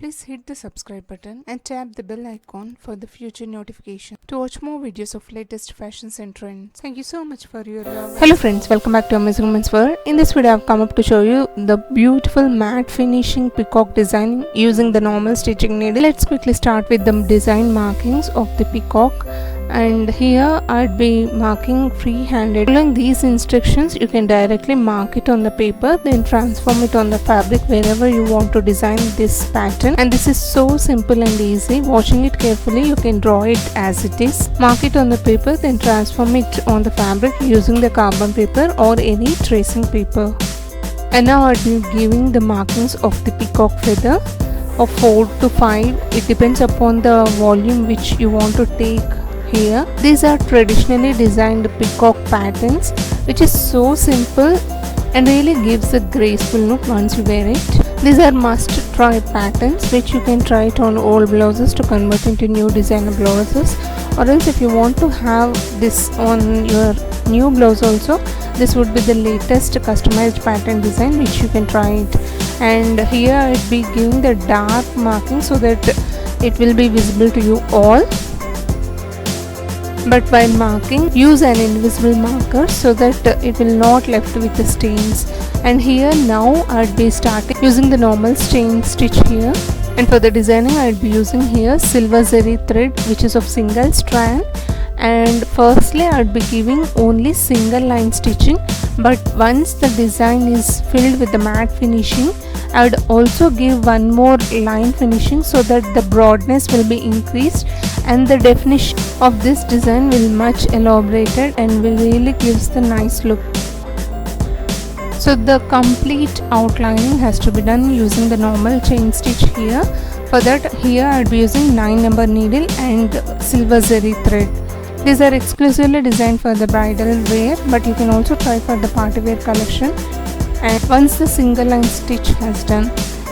Please hit the subscribe button and tap the bell icon for the future notification to watch more videos of latest fashions and trends. Thank you so much for your love. Hello friends, welcome back to Amazing Women's World. In this video I have come up to show you the beautiful matte finishing peacock design using the normal stitching needle. Let's quickly start with the design markings of the peacock. And here I'd be marking free-handed. Following these instructions, you can directly mark it on the paper, then transform it on the fabric wherever you want to design this pattern. And this is so simple and easy. Watching it carefully, you can draw it as it is. Mark it on the paper, then transform it on the fabric using the carbon paper or any tracing paper. And now I'll be giving the markings of the peacock feather of 4 to 5. It depends upon the volume which you want to take. Here, these are traditionally designed peacock patterns, which is so simple and really gives a graceful look once you wear it. These are must-try patterns which you can try it on old blouses to convert into new designer blouses, or else if you want to have this on your new blouse also, this would be the latest customized pattern design which you can try it. And here I'd be giving the dark marking so that it will be visible to you all. But while marking, use an invisible marker so that it will not left with the stains. And here now I'd be starting using the normal chain stitch here. And for the designing I'd be using here silver zari thread which is of single strand. And firstly I'd be giving only single line stitching, but once the design is filled with the matte finishing, I would also give one more line finishing so that the broadness will be increased and the definition of this design will much elaborated and will really gives the nice look. So the complete outlining has to be done using the normal chain stitch here. For that here I would be using 9 number needle and silver zari thread. These are exclusively designed for the bridal wear, but you can also try for the party wear collection. And once the single line stitch has done,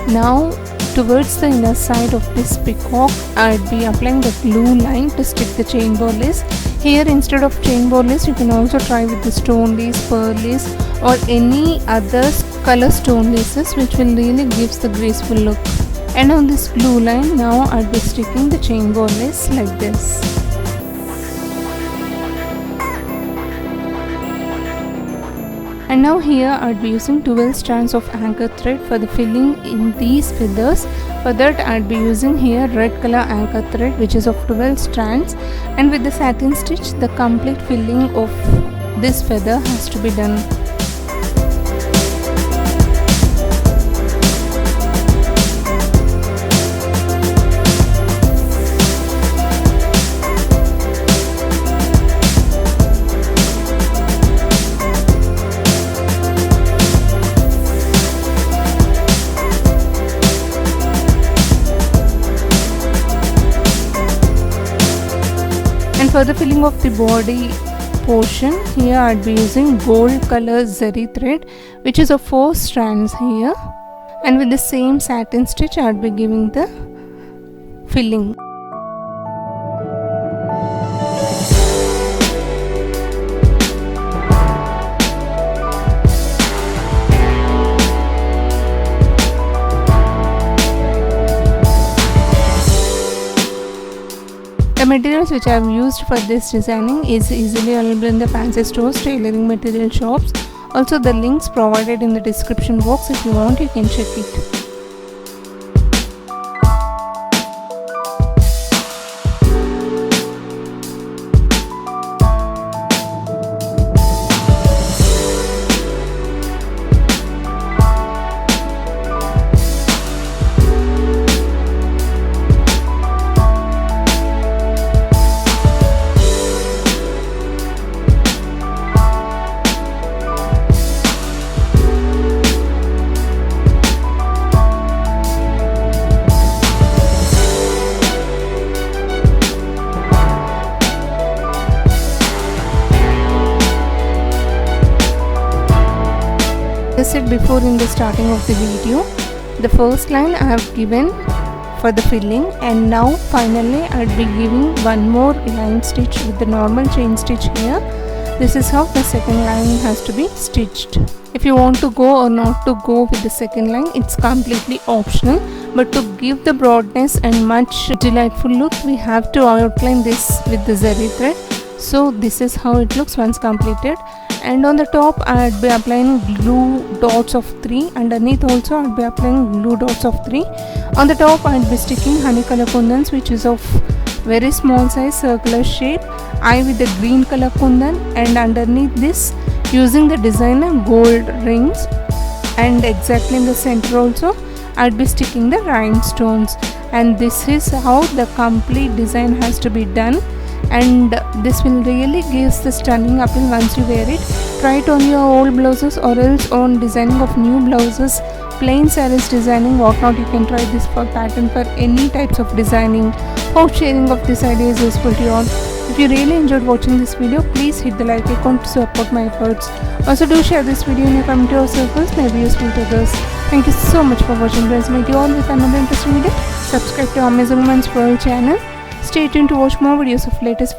now towards the inner side of this peacock I'd be applying the glue line to stick the chain bow lace. Here instead of chain bow lace you can also try with the stone lace, pearl lace or any other color stone laces which will really gives the graceful look. And on this glue line now I'd be sticking the chain bow lace like this. And now here I'd be using 12 strands of anchor thread for the filling in these feathers. For that I'd be using here red color anchor thread which is of 12 strands, and with the satin stitch the complete filling of this feather has to be done. And for the filling of the body portion, here I'd be using gold color zari thread which is of 4 strands here, and with the same satin stitch I'd be giving the filling. The materials which I have used for this designing is easily available in the fancy stores, tailoring material shops. Also the links provided in the description box. If you want you can check it. As I said before in the starting of the video, the first line I have given for the filling, and now finally I'll be giving one more line stitch with the normal chain stitch here. This is how the second line has to be stitched. If you want to go or not to go with the second line, it's completely optional, but to give the broadness and much delightful look, we have to outline this with the zari thread. So this is how it looks once completed. And on the top I'd be applying glue dots of 3. Underneath also I'd be applying glue dots of 3. On the top I'd be sticking honey color kundans, which is of very small size circular shape, eye with the green color kundan, and underneath this using the designer gold rings, and exactly in the center also I'd be sticking the rhinestones. And this is how the complete design has to be done, and this will really gives the stunning appeal once you wear it. Try it on your old blouses or else on designing of new blouses, plain sarees designing, whatnot. You can try this for pattern for any types of designing. Hope sharing of this idea is useful to you all. If you really enjoyed watching this video, please hit the like icon to support my efforts. Also do share this video in your community or circles, may be useful to others. Thank you so much for watching friends. Meet you all with another interesting video. Subscribe to Amazing Women's World channel. Stay tuned to watch more videos of latest